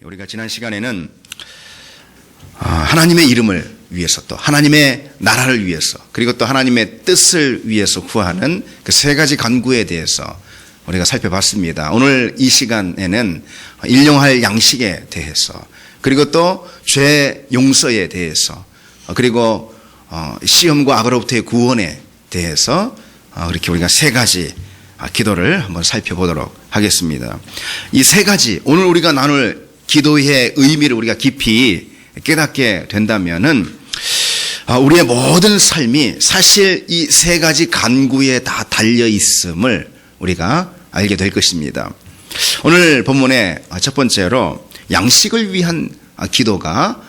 우리가 지난 시간에는 하나님의 이름을 위해서 또 하나님의 나라를 위해서 그리고 또 하나님의 뜻을 위해서 구하는 그 세 가지 간구에 대해서 우리가 살펴봤습니다. 오늘 이 시간에는 일용할 양식에 대해서 그리고 또 죄 용서에 대해서 그리고 시험과 악으로부터의 구원에 대해서 그렇게 우리가 세 가지 기도를 한번 살펴보도록 하겠습니다. 이 세 가지 오늘 우리가 나눌 기도의 의미를 우리가 깊이 깨닫게 된다면은 우리의 모든 삶이 사실 이 세 가지 간구에 다 달려 있음을 우리가 알게 될 것입니다. 오늘 본문의 첫 번째로 양식을 위한 기도가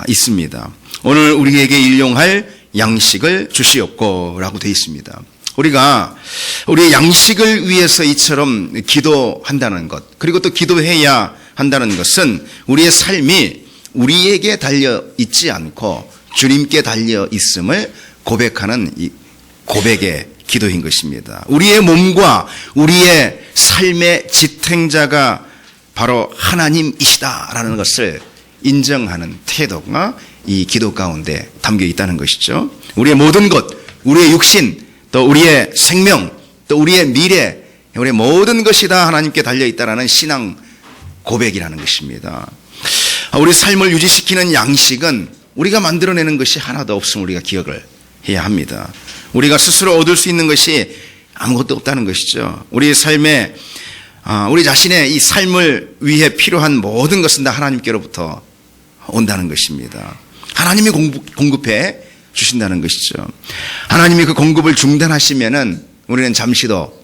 있습니다. 오늘 우리에게 일용할 양식을 주시옵고라고 되어 있습니다. 우리가 우리의 양식을 위해서 이처럼 기도한다는 것 그리고 또 기도해야 한다는 것은 우리의 삶이 우리에게 달려 있지 않고 주님께 달려 있음을 고백하는 이 고백의 기도인 것입니다. 우리의 몸과 우리의 삶의 지탱자가 바로 하나님이시다라는 것을 인정하는 태도가 이 기도 가운데 담겨 있다는 것이죠. 우리의 모든 것, 우리의 육신, 또 우리의 생명, 또 우리의 미래, 우리의 모든 것이 다 하나님께 달려 있다라는 신앙 고백이라는 것입니다. 우리 삶을 유지시키는 양식은 우리가 만들어내는 것이 하나도 없음을 우리가 기억을 해야 합니다. 우리가 스스로 얻을 수 있는 것이 아무것도 없다는 것이죠. 우리 삶에 우리 자신의 이 삶을 위해 필요한 모든 것은 다 하나님께로부터 온다는 것입니다. 하나님이 공급해 주신다는 것이죠. 하나님이 그 공급을 중단하시면은 우리는 잠시도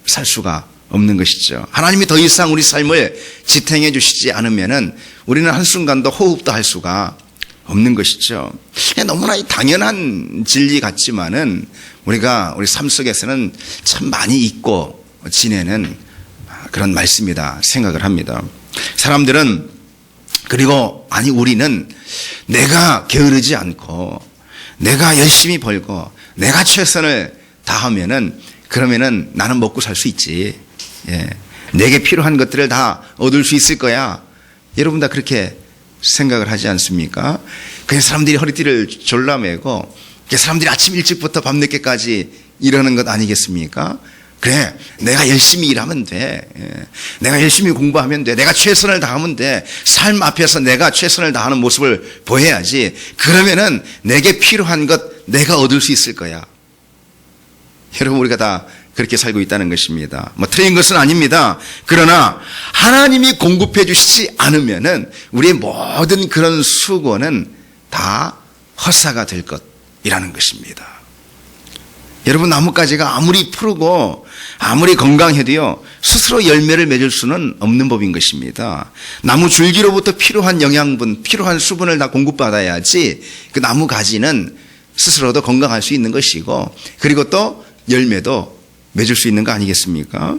살 수가 없는 것이죠. 하나님이 더 이상 우리 삶을 지탱해 주시지 않으면은 우리는 한순간도 호흡도 할 수가 없는 것이죠. 너무나 당연한 진리 같지만은 우리가 우리 삶 속에서는 참 많이 잊고 지내는 그런 말씀이다 생각을 합니다. 사람들은 그리고 우리는 내가 게으르지 않고 내가 열심히 벌고 내가 최선을 다하면은 그러면은 나는 먹고 살 수 있지. 내게 필요한 것들을 다 얻을 수 있을 거야. 여러분 다 그렇게 생각을 하지 않습니까? 그냥 사람들이 허리띠를 졸라매고 사람들이 아침 일찍부터 밤늦게까지 일하는 것 아니겠습니까? 그래, 내가 열심히 일하면 돼. 내가 열심히 공부하면 돼. 내가 최선을 다하면 돼. 삶 앞에서 내가 최선을 다하는 모습을 보여야지. 그러면은 내게 필요한 것 내가 얻을 수 있을 거야. 여러분 우리가 다 그렇게 살고 있다는 것입니다. 틀린 것은 아닙니다. 그러나 하나님이 공급해 주시지 않으면은 우리의 모든 그런 수고는 다 헛사가 될 것이라는 것입니다. 여러분 나뭇가지가 아무리 푸르고 아무리 건강해도요 스스로 열매를 맺을 수는 없는 법인 것입니다. 나무 줄기로부터 필요한 영양분, 필요한 수분을 다 공급받아야지 그 나무 가지는 스스로도 건강할 수 있는 것이고 그리고 또 열매도 맺을 수 있는 거 아니겠습니까?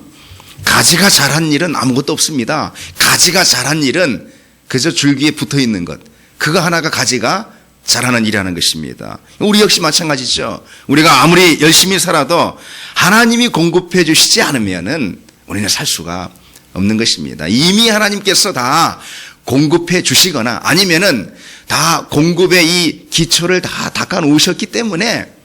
가지가 자란 일은 아무것도 없습니다. 가지가 자란 일은 그저 줄기에 붙어 있는 것, 그거 하나가 가지가 자라는 일이라는 것입니다. 우리 역시 마찬가지죠. 우리가 아무리 열심히 살아도 하나님이 공급해 주시지 않으면은 우리는 살 수가 없는 것입니다. 이미 하나님께서 다 공급해 주시거나 아니면은 다 공급의 이 기초를 다 닦아 놓으셨기 때문에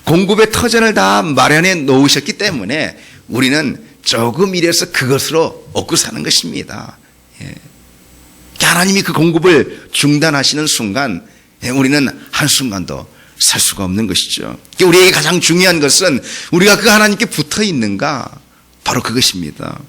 공급의 터전을 다 마련해 놓으셨기 때문에 우리는 조금 일해서 그것으로 얻고 사는 것입니다. 하나님이 그 공급을 중단하시는 순간 우리는 한순간도 살 수가 없는 것이죠. 우리에게 가장 중요한 것은 우리가 그 하나님께 붙어 있는가, 바로 그것입니다.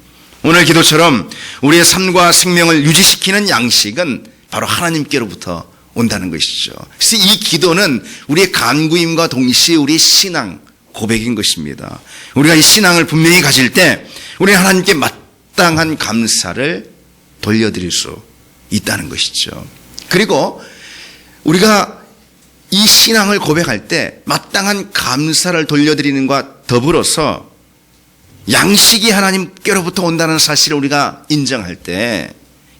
오늘 기도처럼 우리의 삶과 생명을 유지시키는 양식은 바로 하나님께로부터 온다는 것이죠. 그래서 이 기도는 우리의 간구임과 동시에 우리의 신앙 고백인 것입니다. 우리가 이 신앙을 분명히 가질 때 우리는 하나님께 마땅한 감사를 돌려드릴 수 있다는 것이죠. 그리고 우리가 이 신앙을 고백할 때 마땅한 감사를 돌려드리는 것과 더불어서 양식이 하나님께로부터 온다는 사실을 우리가 인정할 때,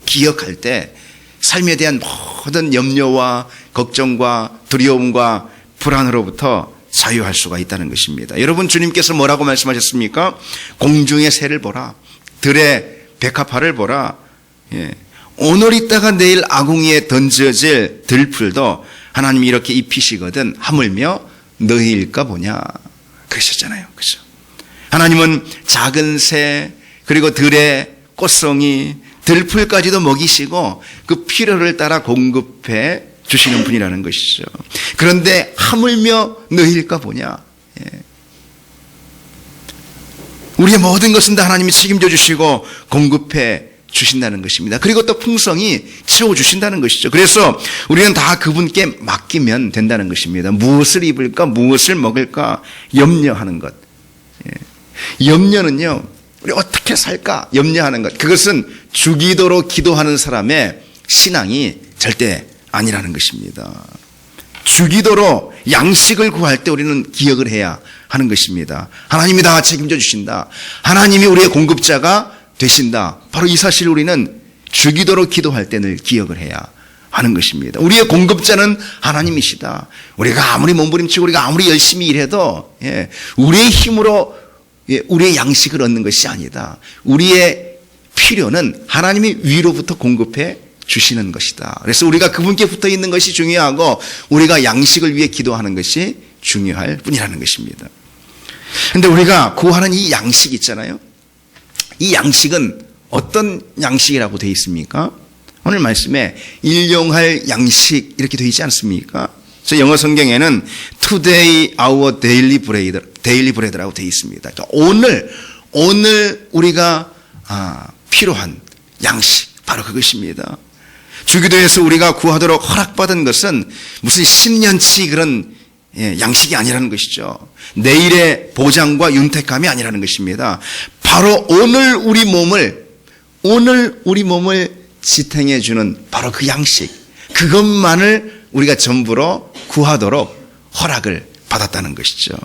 기억할 때 삶에 대한 모든 염려와 걱정과 두려움과 불안으로부터 자유할 수가 있다는 것입니다. 여러분 주님께서 뭐라고 말씀하셨습니까? 공중의 새를 보라, 들의 백합화를 보라, 오늘 있다가 내일 아궁이에 던져질 들풀도 하나님이 이렇게 입히시거든 하물며 너희일까 보냐 그러셨잖아요. 그렇죠? 하나님은 작은 새 그리고 들의 꽃송이 들풀까지도 먹이시고 그 필요를 따라 공급해 주시는 분이라는 것이죠. 그런데 하물며 너희일까 보냐. 우리의 모든 것은 다 하나님이 책임져 주시고 공급해 주신다는 것입니다. 그리고 또 풍성히 채워주신다는 것이죠. 그래서 우리는 다 그분께 맡기면 된다는 것입니다. 무엇을 입을까 무엇을 먹을까 염려하는 것. 염려는요, 우리 어떻게 살까 염려하는 것. 그것은 주기도로 기도하는 사람의 신앙이 절대 아니라는 것입니다. 주기도로 양식을 구할 때 우리는 기억을 해야 하는 것입니다. 하나님이 다 책임져 주신다. 하나님이 우리의 공급자가 되신다. 바로 이 사실을 우리는 주기도로 기도할 때 늘 기억을 해야 하는 것입니다. 우리의 공급자는 하나님이시다. 우리가 아무리 몸부림치고 우리가 아무리 열심히 일해도 우리의 힘으로 우리의 양식을 얻는 것이 아니다. 우리의 필요는 하나님이 위로부터 공급해 주시는 것이다. 그래서 우리가 그분께 붙어 있는 것이 중요하고 우리가 양식을 위해 기도하는 것이 중요할 뿐이라는 것입니다. 그런데 우리가 구하는 이 양식 있잖아요. 이 양식은 어떤 양식이라고 되어 있습니까? 오늘 말씀에 일용할 양식 이렇게 되어 있지 않습니까? 저 영어 성경에는 Today our daily bread라고 되어 있습니다. 그러니까 오늘 우리가 필요한 양식 바로 그것입니다. 주기도에서 우리가 구하도록 허락받은 것은 무슨 10년치 그런 양식이 아니라는 것이죠. 내일의 보장과 윤택감이 아니라는 것입니다. 바로 오늘 우리 몸을 지탱해 주는 바로 그 양식, 그것만을 우리가 전부로 구하도록 허락을 받았다는 것이죠.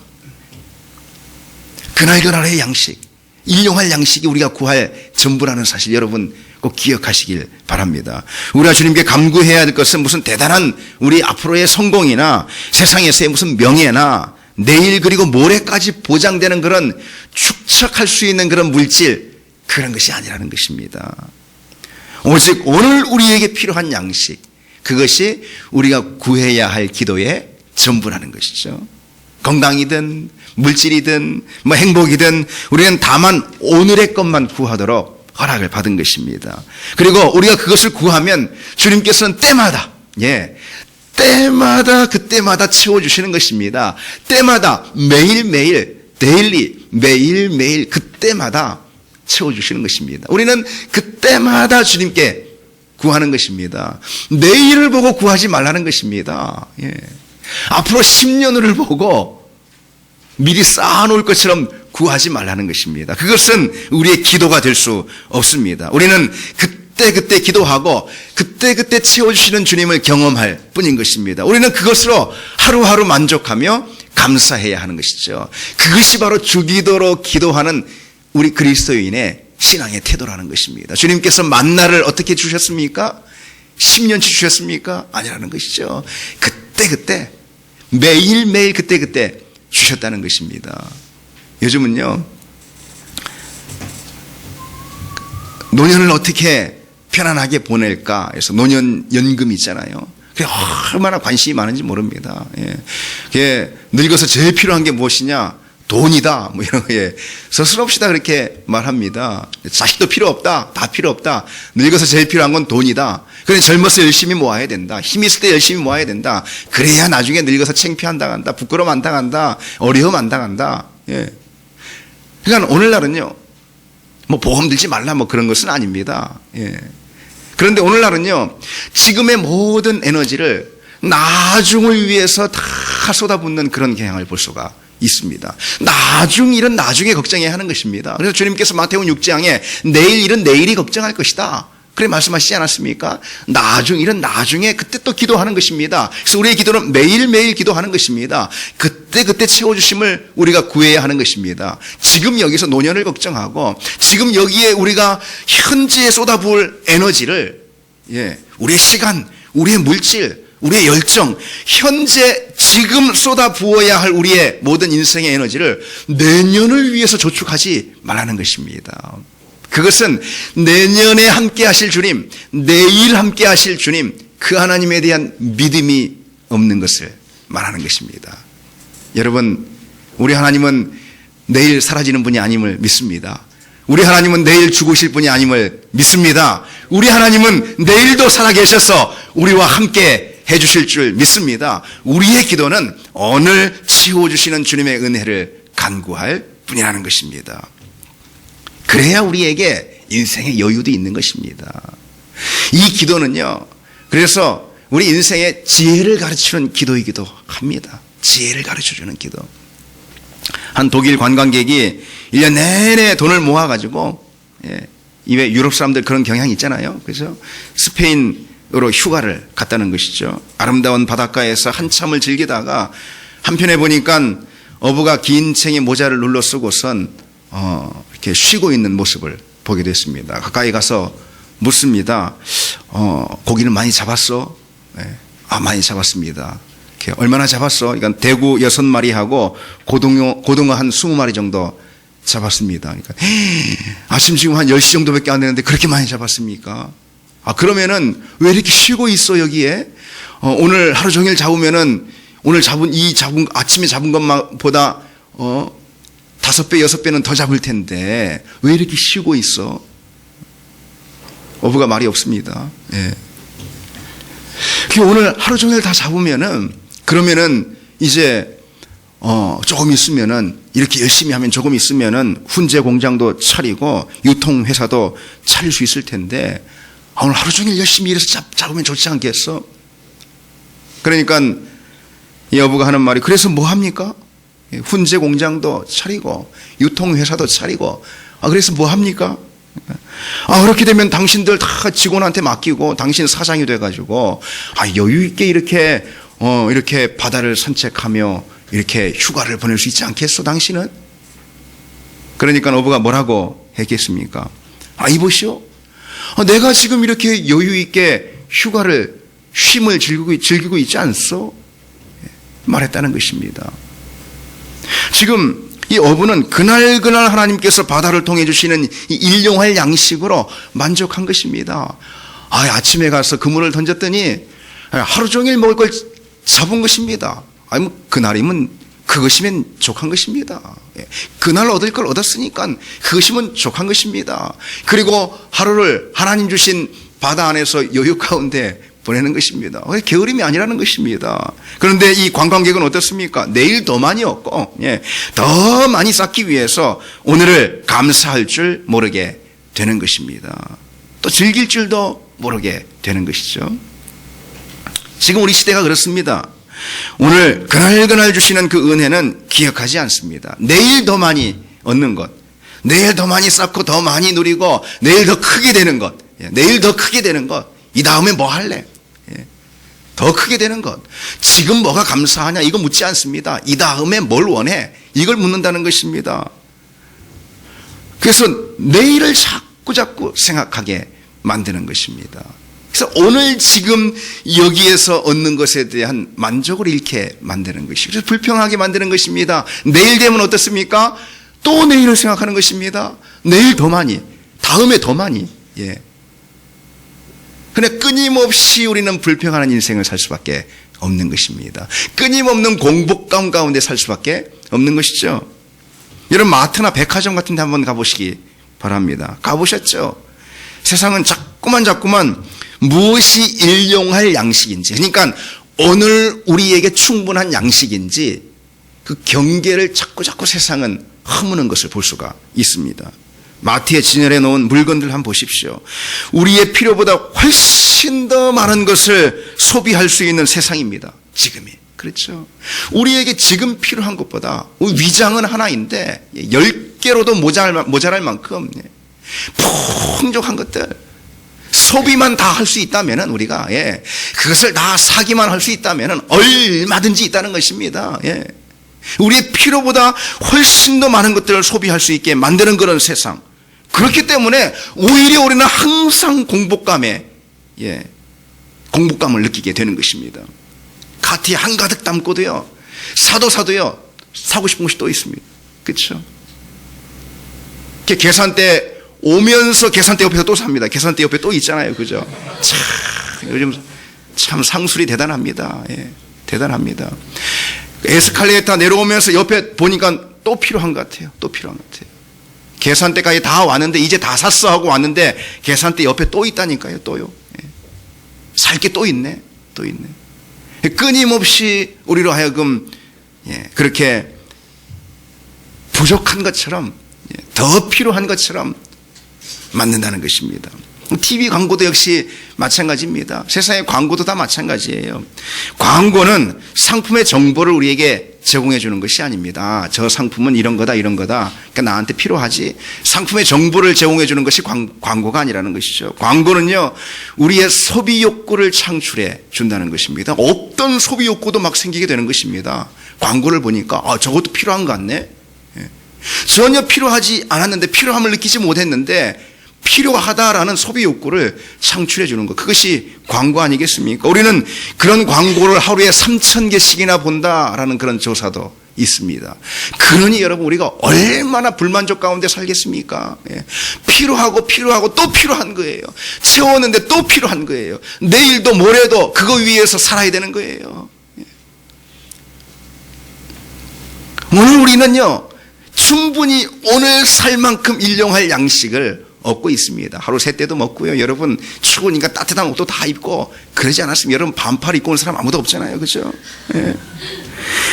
그날의 양식, 일용할 양식이 우리가 구할 전부라는 사실 여러분 꼭 기억하시길 바랍니다. 우리가 주님께 간구해야 될 것은 무슨 대단한 우리 앞으로의 성공이나 세상에서의 무슨 명예나 내일 그리고 모레까지 보장되는 그런 축적할 수 있는 그런 물질, 그런 것이 아니라는 것입니다. 오직 오늘 우리에게 필요한 양식, 그것이 우리가 구해야 할 기도의 전부라는 것이죠. 건강이든 물질이든 뭐 행복이든 우리는 다만 오늘의 것만 구하도록 허락을 받은 것입니다. 그리고 우리가 그것을 구하면 주님께서는 때마다 그때마다 채워주시는 것입니다. 때마다 매일매일 데일리 매일매일 그때마다 채워주시는 것입니다. 우리는 그때마다 주님께 구하는 것입니다. 내일을 보고 구하지 말라는 것입니다. 앞으로 10년을 보고 미리 쌓아놓을 것처럼 구하지 말라는 것입니다. 그것은 우리의 기도가 될 수 없습니다. 우리는 그때 기도하고 그때 채워주시는 주님을 경험할 뿐인 것입니다. 우리는 그것으로 하루하루 만족하며 감사해야 하는 것이죠. 그것이 바로 주기도로 기도하는 우리 그리스도인의 신앙의 태도라는 것입니다. 주님께서 만나를 어떻게 주셨습니까? 10년치 주셨습니까? 아니라는 것이죠. 그때 매일매일 그때 주셨다는 것입니다. 요즘은요, 노년을 어떻게 편안하게 보낼까 해서 노년연금 있잖아요. 그게 얼마나 관심이 많은지 모릅니다. 늙어서 제일 필요한 게 무엇이냐? 돈이다. 뭐 이런 거에 서슴없이다 그렇게 말합니다. 자식도 필요 없다. 다 필요 없다. 늙어서 제일 필요한 건 돈이다. 그래 젊어서 열심히 모아야 된다. 힘 있을 때 열심히 모아야 된다. 그래야 나중에 늙어서 창피한 당한다. 부끄러움 안 당한다. 어려움 안 당한다. 그러니까 오늘날은요, 뭐 보험 들지 말라 뭐 그런 것은 아닙니다. 그런데 오늘날은요, 지금의 모든 에너지를 나중을 위해서 다 쏟아붓는 그런 경향을 볼 수가 있습니다. 나중 일은 나중에 걱정해야 하는 것입니다. 그래서 주님께서 마태복음 6장에 내일 일은 내일이 걱정할 것이다. 그래 말씀하시지 않았습니까? 나중 일은 나중에 그때 또 기도하는 것입니다. 그래서 우리의 기도는 매일매일 기도하는 것입니다. 그때 채워주심을 우리가 구해야 하는 것입니다. 지금 여기서 노년을 걱정하고 지금 여기에 우리가 현재에 쏟아부을 에너지를 우리의 시간, 우리의 물질, 우리의 열정, 현재 지금 쏟아 부어야 할 우리의 모든 인생의 에너지를 내년을 위해서 저축하지 말라는 것입니다. 그것은 내년에 함께 하실 주님, 내일 함께 하실 주님, 그 하나님에 대한 믿음이 없는 것을 말하는 것입니다. 여러분, 우리 하나님은 내일 사라지는 분이 아님을 믿습니다. 우리 하나님은 내일 죽으실 분이 아님을 믿습니다. 우리 하나님은 내일도 살아계셔서 우리와 함께 해주실 줄 믿습니다. 우리의 기도는 오늘 채워주시는 주님의 은혜를 간구할 뿐이라는 것입니다. 그래야 우리에게 인생의 여유도 있는 것입니다. 이 기도는요, 그래서 우리 인생의 지혜를 가르치는 기도이기도 합니다. 지혜를 가르쳐주는 기도. 한 독일 관광객이 1년 내내 돈을 모아가지고, 이외 유럽 사람들 그런 경향이 있잖아요. 그래서 스페인으로 휴가를 갔다는 것이죠. 아름다운 바닷가에서 한참을 즐기다가 한편에 보니까 어부가 긴 챙에 모자를 눌러 쓰고선 이렇게 쉬고 있는 모습을 보게 됐습니다. 가까이 가서 묻습니다. 고기를 많이 잡았어? 많이 잡았습니다. 이렇게 얼마나 잡았어? 그러니까 대구 6마리하고 고등어 한 20마리 정도 잡았습니다. 그러니까 아침 지금 한 10시 정도밖에 안 되는데 그렇게 많이 잡았습니까? 그러면은 왜 이렇게 쉬고 있어 여기에? 오늘 하루 종일 잡으면은 오늘 아침에 잡은 것보다 5배, 6배는 더 잡을 텐데 왜 이렇게 쉬고 있어? 어부가 말이 없습니다. 오늘 하루 종일 다 잡으면은 그러면은 이제 조금 있으면은 이렇게 열심히 하면 조금 있으면은 훈제 공장도 차리고 유통회사도 차릴 수 있을 텐데 오늘 하루 종일 열심히 일해서 잡으면 좋지 않겠어? 그러니까 이 어부가 하는 말이 그래서 뭐 합니까? 훈제 공장도 차리고 유통회사도 차리고 그래서 뭐 합니까? 그렇게 되면 당신들 다 직원한테 맡기고 당신 사장이 돼가지고 여유 있게 이렇게 바다를 산책하며 이렇게 휴가를 보낼 수 있지 않겠어 당신은? 그러니까 어부가 뭐라고 했겠습니까? 이보시오, 내가 지금 이렇게 여유 있게 쉼을 즐기고 있지 않소? 말했다는 것입니다. 지금 이 어부는 그날 하나님께서 바다를 통해 주시는 이 일용할 양식으로 만족한 것입니다. 아침에 가서 그물을 던졌더니 하루 종일 먹을 걸 잡은 것입니다. 그날이면 그것이면 족한 것입니다. 그날 얻을 걸 얻었으니까 그것이면 족한 것입니다. 그리고 하루를 하나님 주신 바다 안에서 여유 가운데 보내는 것입니다. 게으름이 아니라는 것입니다. 그런데 이 관광객은 어떻습니까? 내일 더 많이 얻고 더 많이 쌓기 위해서 오늘을 감사할 줄 모르게 되는 것입니다. 또 즐길 줄도 모르게 되는 것이죠. 지금 우리 시대가 그렇습니다. 오늘 그날 주시는 그 은혜는 기억하지 않습니다. 내일 더 많이 얻는 것, 내일 더 많이 쌓고 더 많이 누리고 내일 더 크게 되는 것, 내일 더 크게 되는 것, 이 다음에 뭐 할래? 더 크게 되는 것. 지금 뭐가 감사하냐? 이거 묻지 않습니다. 이 다음에 뭘 원해? 이걸 묻는다는 것입니다. 그래서 내일을 자꾸 생각하게 만드는 것입니다. 그래서 오늘 지금 여기에서 얻는 것에 대한 만족을 잃게 만드는 것이죠. 그래서 불평하게 만드는 것입니다. 내일 되면 어떻습니까? 또 내일을 생각하는 것입니다. 내일 더 많이, 다음에 더 많이. 그런데 끊임없이 우리는 불평하는 인생을 살 수밖에 없는 것입니다. 끊임없는 공복감 가운데 살 수밖에 없는 것이죠. 여러분 마트나 백화점 같은 데 한번 가보시기 바랍니다. 가보셨죠? 세상은 자꾸만 무엇이 일용할 양식인지, 그러니까 오늘 우리에게 충분한 양식인지 그 경계를 자꾸 세상은 허무는 것을 볼 수가 있습니다. 마트에 진열해 놓은 물건들 한번 보십시오. 우리의 필요보다 훨씬 더 많은 것을 소비할 수 있는 세상입니다. 지금이. 그렇죠. 우리에게 지금 필요한 것보다 위장은 하나인데 10개로도 모자랄 만큼 풍족한 것들, 소비만 다 할 수 있다면 우리가 그것을 다 사기만 할 수 있다면 얼마든지 있다는 것입니다. 우리의 필요보다 훨씬 더 많은 것들을 소비할 수 있게 만드는 그런 세상. 그렇기 때문에 오히려 우리는 항상 공복감을 느끼게 되는 것입니다. 카트에 한가득 담고도요, 사도요, 사고 싶은 것이 또 있습니다. 그렇죠? 계산대 오면서 계산대 옆에서 또 삽니다. 계산대 옆에 또 있잖아요. 그죠? 참, 요즘 참 상술이 대단합니다. 예, 대단합니다. 에스컬레이터 내려오면서 옆에 보니까 또 필요한 것 같아요. 또 필요한 것 같아요. 계산대까지 다 왔는데 이제 다 샀어 하고 왔는데 계산대 옆에 또 있다니까요. 또요. 예. 살 게 또 있네. 또 있네. 끊임없이 우리로 하여금 그렇게 부족한 것처럼 더 필요한 것처럼 만든다는 것입니다. TV 광고도 역시 마찬가지입니다. 세상의 광고도 다 마찬가지예요. 광고는 상품의 정보를 우리에게 제공해 주는 것이 아닙니다. 저 상품은 이런 거다 이런 거다. 그러니까 나한테 필요하지. 상품의 정보를 제공해 주는 것이 광고가 아니라는 것이죠. 광고는요, 우리의 소비 욕구를 창출해 준다는 것입니다. 없던 소비 욕구도 막 생기게 되는 것입니다. 광고를 보니까 저것도 필요한 것 같네. 전혀 필요하지 않았는데 필요함을 느끼지 못했는데 필요하다라는 소비 욕구를 창출해 주는 것, 그것이 광고 아니겠습니까? 우리는 그런 광고를 하루에 3,000개씩이나 본다라는 그런 조사도 있습니다. 그러니 여러분, 우리가 얼마나 불만족 가운데 살겠습니까? 필요하고 또 필요한 거예요. 채웠는데 또 필요한 거예요. 내일도 모레도 그거 위해서 살아야 되는 거예요. 오늘 우리는요, 충분히 오늘 살 만큼 일용할 양식을 얻고 있습니다. 하루 세 때도 먹고요. 여러분, 추우니까 따뜻한 옷도 다 입고, 그러지 않았으면 여러분 반팔 입고 온 사람 아무도 없잖아요. 그죠? 예.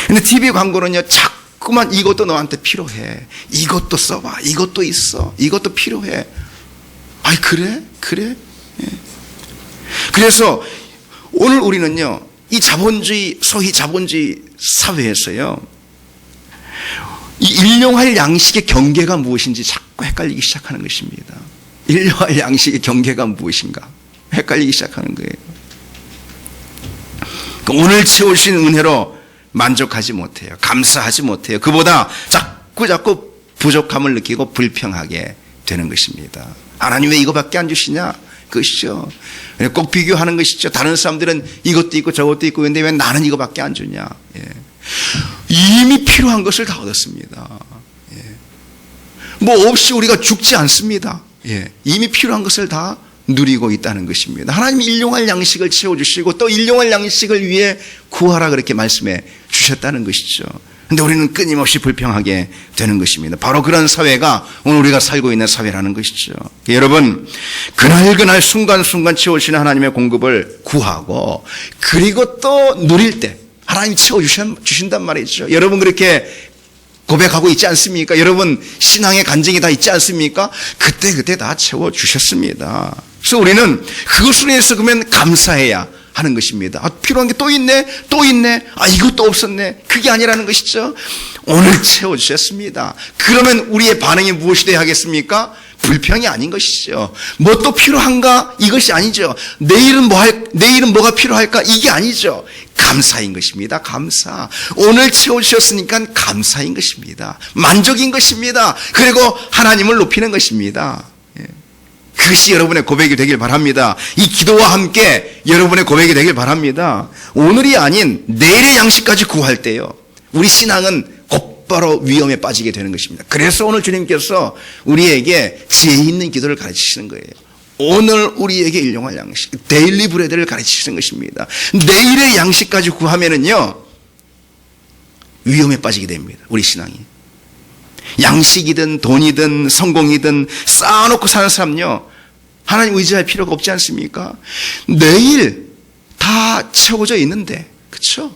근데 TV 광고는요, 자꾸만 이것도 너한테 필요해. 이것도 써봐. 이것도 있어. 이것도 필요해. 아이, 그래? 예. 그래서 오늘 우리는요, 이 자본주의, 소위 자본주의 사회에서요, 이 일용할 양식의 경계가 무엇인지 자꾸 헷갈리기 시작하는 것입니다. 일용할 양식의 경계가 무엇인가 헷갈리기 시작하는 거예요. 오늘 채우신 은혜로 만족하지 못해요. 감사하지 못해요. 그보다 자꾸 부족함을 느끼고 불평하게 되는 것입니다. 하나님 왜 이거밖에 안 주시냐? 그것이죠. 꼭 비교하는 것이죠. 다른 사람들은 이것도 있고 저것도 있고 근데 왜 나는 이거밖에 안 주냐? 예. 이미 필요한 것을 다 얻었습니다. 예. 뭐 없이 우리가 죽지 않습니다. 예. 이미 필요한 것을 다 누리고 있다는 것입니다. 하나님이 일용할 양식을 채워주시고 또 일용할 양식을 위해 구하라 그렇게 말씀해 주셨다는 것이죠. 그런데 우리는 끊임없이 불평하게 되는 것입니다. 바로 그런 사회가 오늘 우리가 살고 있는 사회라는 것이죠. 여러분, 그날 순간순간 채워주시는 하나님의 공급을 구하고 그리고 또 누릴 때 하나님 채워주신단 말이죠. 여러분 그렇게 고백하고 있지 않습니까? 여러분 신앙의 간증이 다 있지 않습니까? 그때 다 채워주셨습니다. 그래서 우리는 그것으로 인해서 그러면 감사해야 하는 것입니다. 필요한 게 또 있네. 이것도 없었네. 그게 아니라는 것이죠. 오늘 채워주셨습니다. 그러면 우리의 반응이 무엇이 돼야 하겠습니까? 불평이 아닌 것이죠. 뭐 또 필요한가? 이것이 아니죠. 내일은 뭐가 필요할까? 이게 아니죠. 감사인 것입니다. 감사. 오늘 채워주셨으니까 감사인 것입니다. 만족인 것입니다. 그리고 하나님을 높이는 것입니다. 그것이 여러분의 고백이 되길 바랍니다. 이 기도와 함께 여러분의 고백이 되길 바랍니다. 오늘이 아닌 내일의 양식까지 구할 때요, 우리 신앙은 곧바로 위험에 빠지게 되는 것입니다. 그래서 오늘 주님께서 우리에게 지혜 있는 기도를 가르치시는 거예요. 오늘 우리에게 일용할 양식, 데일리 브레드를 가르치시는 것입니다. 내일의 양식까지 구하면은요, 위험에 빠지게 됩니다. 우리 신앙이. 양식이든 돈이든 성공이든 쌓아놓고 사는 사람요, 하나님 의지할 필요가 없지 않습니까? 내일 다 채워져 있는데, 그렇죠?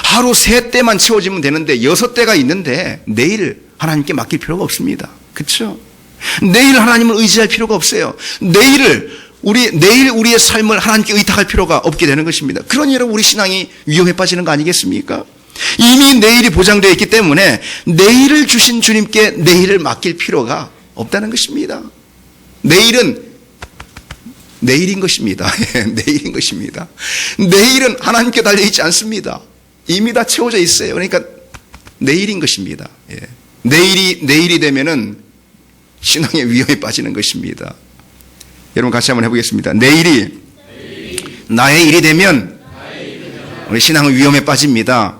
하루 3때만 채워지면 되는데 6때가 있는데 내일 하나님께 맡길 필요가 없습니다. 그렇죠? 내일 하나님을 의지할 필요가 없어요. 내일 우리의 삶을 하나님께 의탁할 필요가 없게 되는 것입니다. 그러니 여러분, 우리 신앙이 위험에 빠지는 거 아니겠습니까? 이미 내일이 보장되어 있기 때문에 내일을 주신 주님께 내일을 맡길 필요가 없다는 것입니다. 내일은 내일인 것입니다. 내일인 것입니다. 내일은 하나님께 달려있지 않습니다. 이미 다 채워져 있어요. 그러니까 내일인 것입니다. 내일이 되면은 신앙의 위험에 빠지는 것입니다. 여러분 같이 한번 해보겠습니다. 내일이 나의 일이 되면 우리 신앙은 위험에 빠집니다.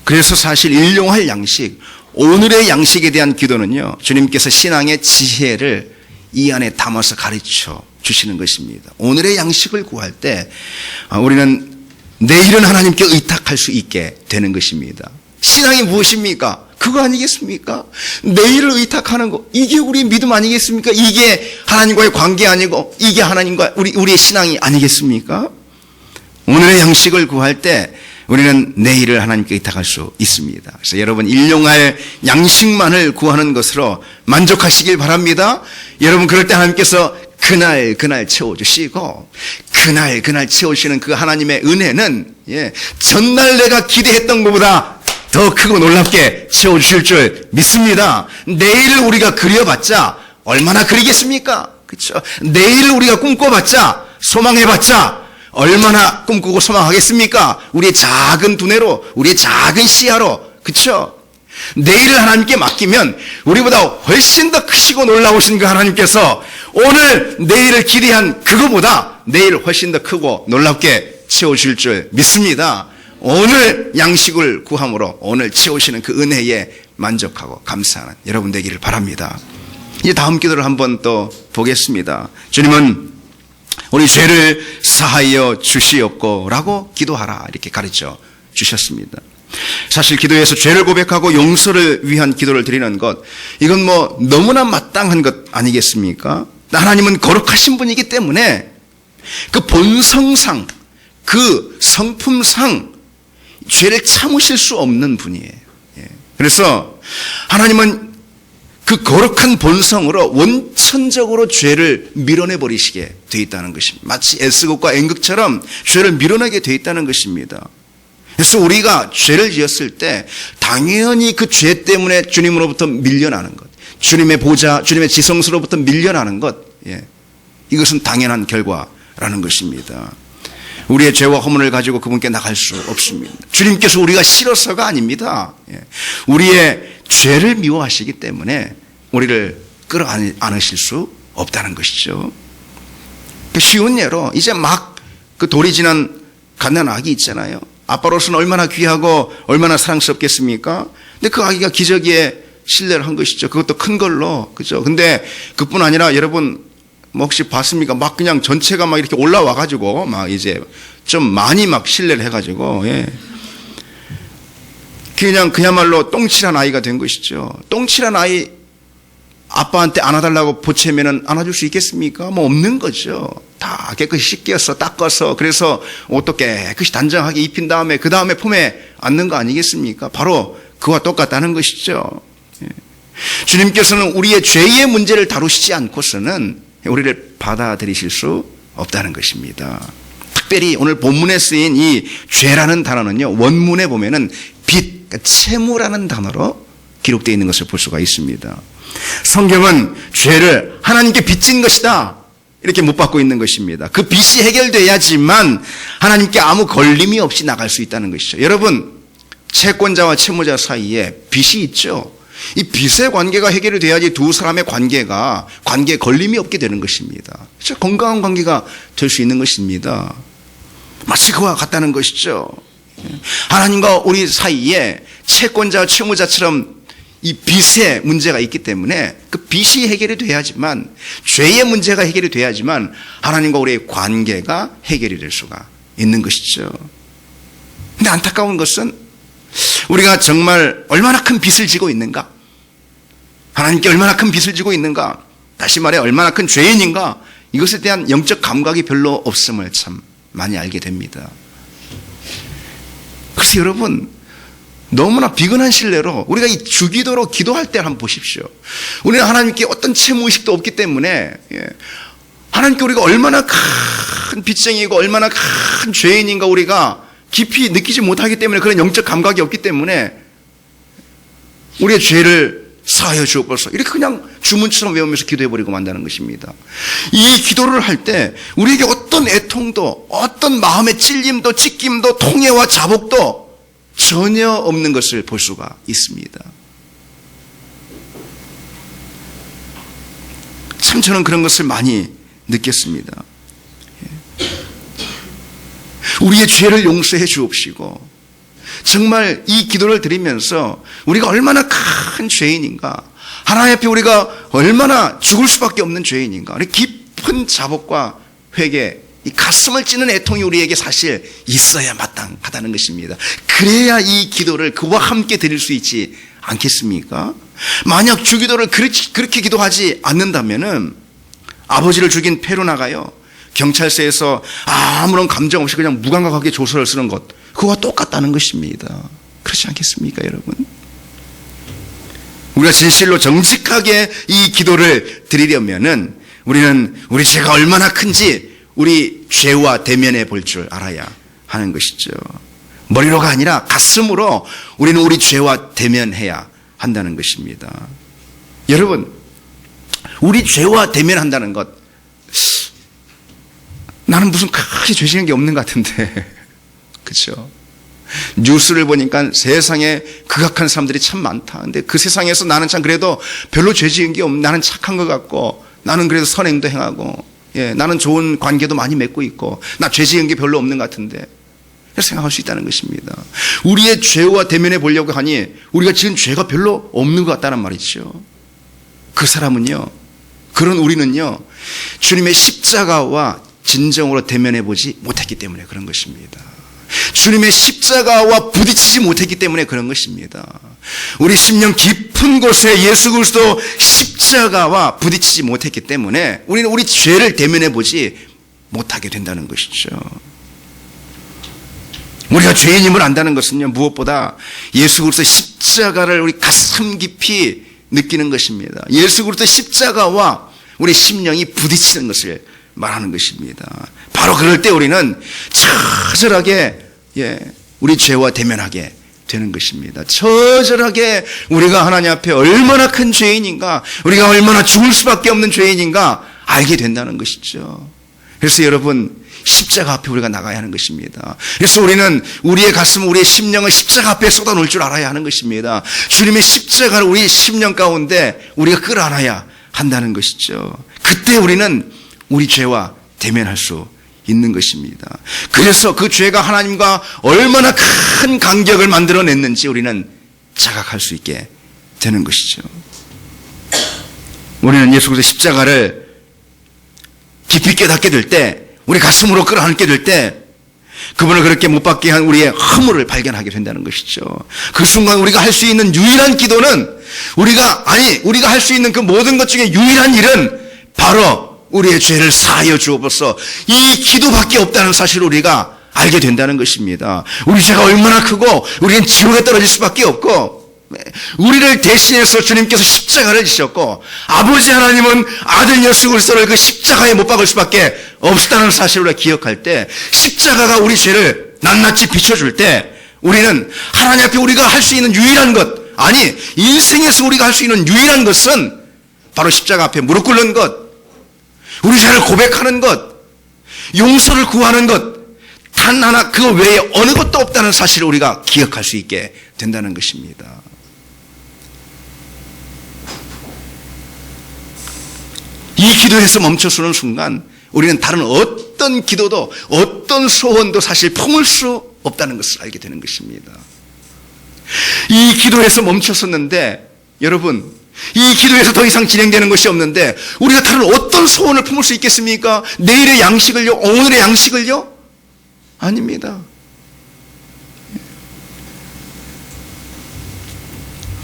그래서 사실 일용할 양식, 오늘의 양식에 대한 기도는요, 주님께서 신앙의 지혜를 이 안에 담아서 가르쳐 주시는 것입니다. 오늘의 양식을 구할 때 우리는 내일은 하나님께 의탁할 수 있게 되는 것입니다. 신앙이 무엇입니까? 그거 아니겠습니까? 내일을 의탁하는 거, 이게 우리의 믿음 아니겠습니까? 이게 하나님과의 관계 아니고 이게 하나님과 우리의 신앙이 아니겠습니까? 오늘의 양식을 구할 때 우리는 내일을 하나님께 의탁할 수 있습니다. 그래서 여러분, 일용할 양식만을 구하는 것으로 만족하시길 바랍니다. 여러분, 그럴 때 하나님께서 그날 채워주시고, 그날 채우시는 그 하나님의 은혜는 전날 내가 기대했던 것보다 더 크고 놀랍게 채워주실 줄 믿습니다. 내일을 우리가 그려봤자 얼마나 그리겠습니까? 그렇죠? 내일을 우리가 꿈꿔봤자, 소망해봤자 얼마나 꿈꾸고 소망하겠습니까? 우리의 작은 두뇌로, 우리의 작은 시야로, 그렇죠? 내일을 하나님께 맡기면 우리보다 훨씬 더 크시고 놀라우신 그 하나님께서 오늘 내일을 기대한 그거보다 내일 훨씬 더 크고 놀랍게 채워주실 줄 믿습니다. 오늘 양식을 구함으로 오늘 채우시는 그 은혜에 만족하고 감사하는 여러분 되기를 바랍니다. 이제 다음 기도를 한번 또 보겠습니다. 주님은 우리 죄를 사하여 주시옵고 라고 기도하라, 이렇게 가르쳐 주셨습니다. 사실 기도에서 죄를 고백하고 용서를 위한 기도를 드리는 것, 이건 뭐 너무나 마땅한 것 아니겠습니까? 하나님은 거룩하신 분이기 때문에 그 본성상, 그 성품상 죄를 참으실 수 없는 분이에요. 그래서 하나님은 그 거룩한 본성으로 원천적으로 죄를 밀어내버리시게 되어 있다는 것입니다. 마치 S극과 N극처럼 죄를 밀어내게 되어 있다는 것입니다. 그래서 우리가 죄를 지었을 때 당연히 그 죄 때문에 주님으로부터 밀려나는 것, 주님의 보좌, 주님의 지성소로부터 밀려나는 것, 이것은 당연한 결과라는 것입니다. 우리의 죄와 허물을 가지고 그분께 나갈 수 없습니다. 주님께서 우리가 싫어서가 아닙니다. 우리의 죄를 미워하시기 때문에 우리를 끌어안으실 수 없다는 것이죠. 쉬운 예로 이제 막 그 돌이 지난 갓난 아기 있잖아요. 아빠로서는 얼마나 귀하고 얼마나 사랑스럽겠습니까? 근데 그 아기가 기저귀에 실례를 한 것이죠. 그것도 큰 걸로, 그죠? 근데 그뿐 아니라 여러분 뭐 혹시 봤습니까? 막 그냥 전체가 막 이렇게 올라와가지고 막 이제 좀 많이 막 실례를 해가지고, 그냥 그야말로 똥칠한 아이가 된 것이죠. 똥칠한 아이 아빠한테 안아달라고 보채면은 안아줄 수 있겠습니까? 뭐 없는 거죠. 다 깨끗이 씻겨서 닦아서, 그래서 옷도 깨끗이 단정하게 입힌 다음에 그 다음에 품에 안는 거 아니겠습니까? 바로 그와 똑같다는 것이죠. 주님께서는 우리의 죄의 문제를 다루시지 않고서는 우리를 받아들이실 수 없다는 것입니다. 특별히 오늘 본문에 쓰인 이 죄라는 단어는요, 원문에 보면은 빚, 그러니까 채무라는 단어로 기록되어 있는 것을 볼 수가 있습니다. 성경은 죄를 하나님께 빚진 것이다, 이렇게 못 받고 있는 것입니다. 그 빚이 해결돼야지만 하나님께 아무 걸림이 없이 나갈 수 있다는 것이죠. 여러분, 채권자와 채무자 사이에 빚이 있죠. 이 빚의 관계가 해결이 돼야지 두 사람의 관계에 걸림이 없게 되는 것입니다. 진짜 건강한 관계가 될 수 있는 것입니다. 마치 그와 같다는 것이죠. 하나님과 우리 사이에 채권자와 채무자처럼 이 빚의 문제가 있기 때문에 그 빚이 해결이 돼야지만, 죄의 문제가 해결이 돼야지만 하나님과 우리의 관계가 해결이 될 수가 있는 것이죠. 근데 안타까운 것은 우리가 정말 얼마나 큰 빚을 지고 있는가, 하나님께 얼마나 큰 빚을 지고 있는가, 다시 말해 얼마나 큰 죄인인가, 이것에 대한 영적 감각이 별로 없음을 참 많이 알게 됩니다. 그래서 여러분, 너무나 비근한 신뢰로 우리가 이 주기도로 기도할 때 한번 보십시오. 우리는 하나님께 어떤 채무의식도 없기 때문에, 하나님께 우리가 얼마나 큰 빚쟁이고 얼마나 큰 죄인인가 우리가 깊이 느끼지 못하기 때문에, 그런 영적 감각이 없기 때문에 우리의 죄를 사하여 주옵소서, 이렇게 그냥 주문처럼 외우면서 기도해버리고 만다는 것입니다. 이 기도를 할 때 우리에게 어떤 애통도, 어떤 마음의 찔림도, 찢김도, 통해와 자복도 전혀 없는 것을 볼 수가 있습니다. 참 저는 그런 것을 많이 느꼈습니다. 우리의 죄를 용서해 주옵시고 정말 이 기도를 드리면서 우리가 얼마나 큰 죄인인가, 하나님 앞에 우리가 얼마나 죽을 수밖에 없는 죄인인가, 우리 깊은 자복과 회개, 이 가슴을 찌는 애통이 우리에게 사실 있어야 마땅하다는 것입니다. 그래야 이 기도를 그와 함께 드릴 수 있지 않겠습니까? 만약 주기도를 그렇게 기도하지 않는다면은 아버지를 죽인 페루나가요, 경찰서에서 아무런 감정 없이 그냥 무감각하게 조서를 쓰는 것, 그거와 똑같다는 것입니다. 그렇지 않겠습니까, 여러분? 우리가 진실로 정직하게 이 기도를 드리려면은 우리는 우리 죄가 얼마나 큰지 우리 죄와 대면해 볼 줄 알아야 하는 것이죠. 머리로가 아니라 가슴으로 우리는 우리 죄와 대면해야 한다는 것입니다. 여러분, 우리 죄와 대면한다는 것, 나는 무슨 크게 죄 지은 게 없는 것 같은데 그렇죠? 뉴스를 보니까 세상에 극악한 사람들이 참 많다. 근데 그 세상에서 나는 참 그래도 별로 죄 지은 게 없는, 나는 착한 것 같고, 나는 그래도 선행도 행하고, 나는 좋은 관계도 많이 맺고 있고, 나 죄 지은 게 별로 없는 것 같은데, 이렇게 생각할 수 있다는 것입니다. 우리의 죄와 대면해 보려고 하니 우리가 지은 죄가 별로 없는 것 같다는 말이죠. 그 사람은요, 그런 우리는요, 주님의 십자가와 진정으로 대면해 보지 못했기 때문에 그런 것입니다. 주님의 십자가와 부딪히지 못했기 때문에 그런 것입니다. 우리 심령 깊은 곳에 예수 그리스도 십자가와 부딪히지 못했기 때문에 우리는 우리 죄를 대면해 보지 못하게 된다는 것이죠. 우리가 죄인임을 안다는 것은요, 무엇보다 예수 그리스도 십자가를 우리 가슴 깊이 느끼는 것입니다. 예수 그리스도 십자가와 우리 심령이 부딪히는 것을 말하는 것입니다. 바로 그럴 때 우리는 처절하게 우리 죄와 대면하게 되는 것입니다. 처절하게 우리가 하나님 앞에 얼마나 큰 죄인인가, 우리가 얼마나 죽을 수밖에 없는 죄인인가 알게 된다는 것이죠. 그래서 여러분, 십자가 앞에 우리가 나가야 하는 것입니다. 그래서 우리는 우리의 가슴, 우리의 심령을 십자가 앞에 쏟아놓을 줄 알아야 하는 것입니다. 주님의 십자가를 우리 심령 가운데 우리가 끌어안아야 한다는 것이죠. 그때 우리는 우리 죄와 대면할 수 있는 것입니다. 그래서 그 죄가 하나님과 얼마나 큰 간격을 만들어냈는지 우리는 자각할 수 있게 되는 것이죠. 우리는 예수 그리스도의 십자가를 깊이 깨닫게 될 때, 우리 가슴으로 끌어안게 될 때, 그분을 그렇게 못 박게 한 우리의 허물을 발견하게 된다는 것이죠. 그 순간 우리가 할 수 있는 유일한 기도는, 우리가 할 수 있는 그 모든 것 중에 유일한 일은 바로 우리의 죄를 사하여 주옵소서, 이 기도밖에 없다는 사실을 우리가 알게 된다는 것입니다. 우리 죄가 얼마나 크고 우리는 지옥에 떨어질 수밖에 없고, 우리를 대신해서 주님께서 십자가를 지셨고, 아버지 하나님은 아들 예수 그리스도를 그 십자가에 못 박을 수밖에 없다는 사실을 우리가 기억할 때, 십자가가 우리 죄를 낱낱이 비춰줄 때, 우리는 하나님 앞에 우리가 할 수 있는 유일한 것, 인생에서 우리가 할 수 있는 유일한 것은 바로 십자가 앞에 무릎 꿇는 것, 우리 죄를 고백하는 것, 용서를 구하는 것, 단 하나 그 외에 어느 것도 없다는 사실을 우리가 기억할 수 있게 된다는 것입니다. 이 기도에서 멈춰서는 순간 우리는 다른 어떤 기도도, 어떤 소원도 사실 품을 수 없다는 것을 알게 되는 것입니다. 이 기도에서 멈췄었는데, 여러분, 이 기도에서 더 이상 진행되는 것이 없는데 우리가 다른 어떤 소원을 품을 수 있겠습니까? 내일의 양식을요? 오늘의 양식을요? 아닙니다.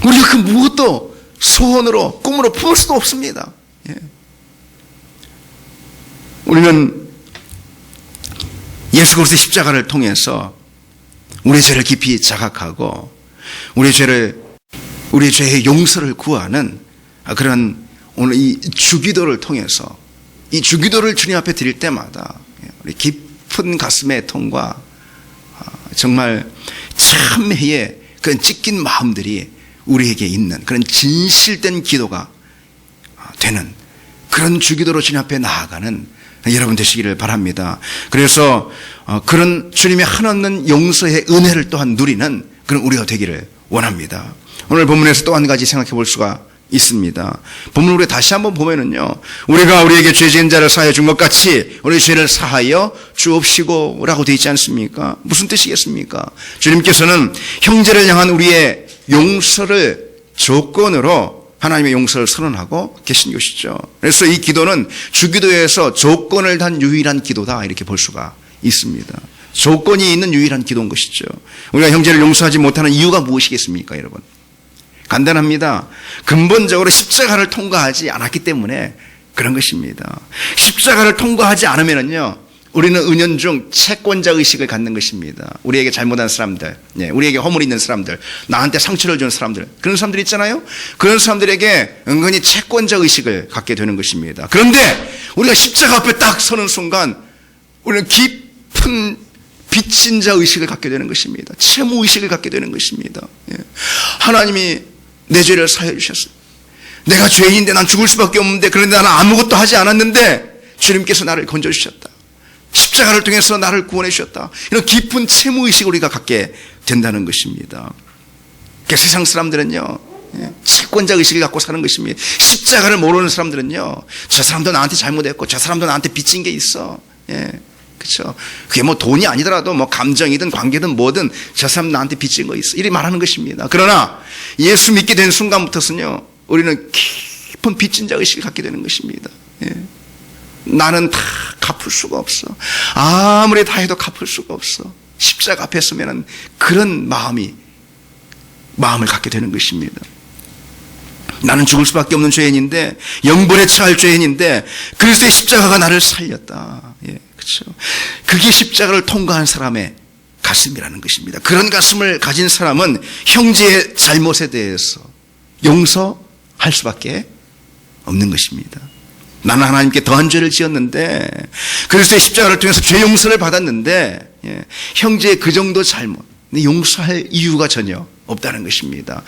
우리가 그 무엇도 소원으로, 꿈으로 품을 수도 없습니다. 우리는 예수 그리스도 십자가를 통해서 우리의 죄를 깊이 자각하고 우리의 죄의 용서를 구하는 그런 오늘 이 주기도를 통해서, 이 주기도를 주님 앞에 드릴 때마다 우리 깊은 가슴의 애통과 정말 참회의 그런 찢긴 마음들이 우리에게 있는 그런 진실된 기도가 되는 그런 주기도로 주님 앞에 나아가는 여러분 되시기를 바랍니다. 그래서 그런 주님의 한없는 용서의 은혜를 또한 누리는 그런 우리가 되기를 원합니다. 오늘 본문에서 또 한 가지 생각해 볼 수가 있습니다. 본문을 다시 한번 보면은요, 우리가 우리에게 죄 지은 자를 사하여 준 것 같이 우리 죄를 사하여 주옵시고 라고 되어 있지 않습니까? 무슨 뜻이겠습니까? 주님께서는 형제를 향한 우리의 용서를 조건으로 하나님의 용서를 선언하고 계신 것이죠. 그래서 이 기도는 주기도에서 조건을 단 유일한 기도다 이렇게 볼 수가 있습니다. 조건이 있는 유일한 기도인 것이죠. 우리가 형제를 용서하지 못하는 이유가 무엇이겠습니까, 여러분? 간단합니다. 근본적으로 십자가를 통과하지 않았기 때문에 그런 것입니다. 십자가를 통과하지 않으면요, 우리는 은연중 채권자 의식을 갖는 것입니다. 우리에게 잘못한 사람들, 우리에게 허물 있는 사람들, 나한테 상처를 준 사람들, 그런 사람들 있잖아요. 그런 사람들에게 은근히 채권자 의식을 갖게 되는 것입니다. 그런데 우리가 십자가 앞에 딱 서는 순간 우리는 깊은 빚진 자 의식을 갖게 되는 것입니다. 채무 의식을 갖게 되는 것입니다. 하나님이 내 죄를 사해 주셨어요. 내가 죄인인데 난 죽을 수밖에 없는데, 그런데 나는 아무것도 하지 않았는데 주님께서 나를 건져주셨다. 십자가를 통해서 나를 구원해 주셨다. 이런 깊은 채무 의식을 우리가 갖게 된다는 것입니다. 세상 사람들은요, 채권자 의식을 갖고 사는 것입니다. 십자가를 모르는 사람들은요, 저 사람도 나한테 잘못했고 저 사람도 나한테 빚진 게 있어. 그렇죠. 그게 뭐 돈이 아니더라도 뭐 감정이든 관계든 뭐든 저 사람 나한테 빚진 거 있어. 이렇게 말하는 것입니다. 그러나 예수 믿게 된 순간부터는요, 우리는 깊은 빚진 자 의식을 갖게 되는 것입니다. 나는 다 갚을 수가 없어. 아무리 다 해도 갚을 수가 없어. 십자가 앞에 서면은 그런 마음을 갖게 되는 것입니다. 나는 죽을 수밖에 없는 죄인인데, 영벌에 처할 죄인인데 그리스도의 십자가가 나를 살렸다. 그렇죠. 그게 십자가를 통과한 사람의 가슴이라는 것입니다. 그런 가슴을 가진 사람은 형제의 잘못에 대해서 용서할 수밖에 없는 것입니다. 나는 하나님께 더한 죄를 지었는데, 그리스도의 십자가를 통해서 죄 용서를 받았는데, 형제의 그 정도 잘못, 용서할 이유가 전혀 없다는 것입니다.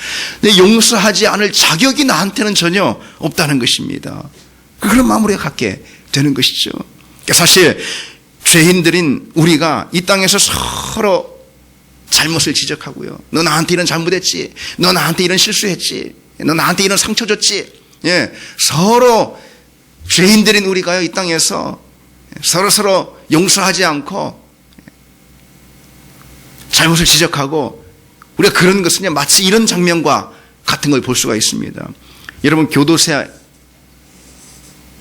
용서하지 않을 자격이 나한테는 전혀 없다는 것입니다. 그런 마음을 갖게 되는 것이죠. 사실 죄인들인 우리가 이 땅에서 서로 잘못을 지적하고요, 너 나한테 이런 잘못했지, 너 나한테 이런 실수했지, 너 나한테 이런 상처 줬지, 서로 죄인들인 우리가요, 이 땅에서 서로 용서하지 않고 잘못을 지적하고, 우리가 그런 것은요, 마치 이런 장면과 같은 걸 볼 수가 있습니다. 여러분, 교도소에